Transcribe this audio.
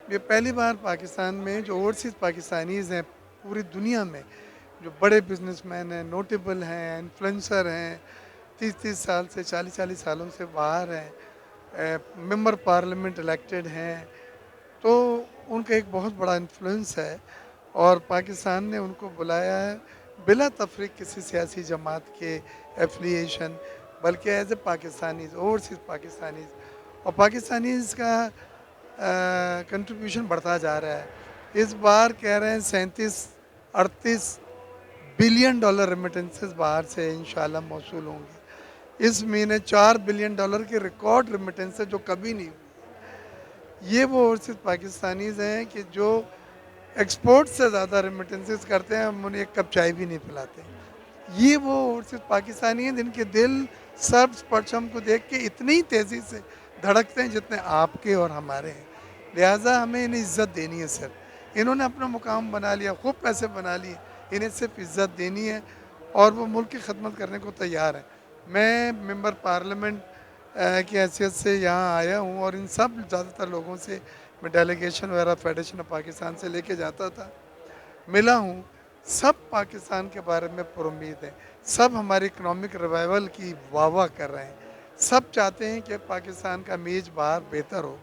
یہ پہلی بار پاکستان میں جو اوورسیز پاکستانیز ہیں پوری دنیا میں، جو بڑے بزنس مین ہیں، نوٹیبل ہیں، انفلوئنسر ہیں، 30 سال سے 40 سالوں سے باہر ہیں، ممبر پارلیمنٹ الیکٹڈ ہیں، تو ان کا ایک بہت بڑا انفلوئنس ہے اور پاکستان نے ان کو بلایا ہے بلا تفریق کسی سیاسی جماعت کے ایفلیشن، بلکہ as a Pakistanis, overseas Pakistanis, اور پاکستانیز کا کنٹریبیوشن بڑھتا جا رہا ہے۔ اس بار کہہ رہے ہیں 37-38 بلین ڈالر ریمیٹنسز باہر سے انشاءاللہ موصول ہوں گے۔ اس مہینے $4 بلین کے ریکارڈ ریمیٹنسز جو کبھی نہیں ہوئی۔ یہ وہ اوورسیز پاکستانیز ہیں کہ جو ایکسپورٹ سے زیادہ ریمیٹنسز کرتے ہیں، ہم انہیں ایک کپ چائے بھی نہیں پلاتے۔ یہ وہ اوورسیز پاکستانی ہیں جن کے دل سبز پرچم کو دیکھ کے اتنی تیزی سے دھڑکتے ہیں جتنے آپ کے اور ہمارے ہیں۔ لہٰذا ہمیں انہیں عزت دینی ہے صرف۔ انہوں نے اپنا مقام بنا لیا، خوب پیسے بنا لیے، انہیں صرف عزت دینی ہے اور وہ ملک کی خدمت کرنے کو تیار ہیں۔ میں ممبر پارلیمنٹ کی حیثیت سے یہاں آیا ہوں اور ان سب زیادہ تر لوگوں سے میں ڈیلیگیشن وغیرہ فیڈریشن آف پاکستان سے لے کے جاتا تھا، ملا ہوں، سب پاکستان کے بارے میں پر امید ہیں، سب ہماری اکنامک ریوائول کی واہ واہ کر رہے ہیں، سب چاہتے ہیں کہ پاکستان کا امیج باہر بہتر ہو۔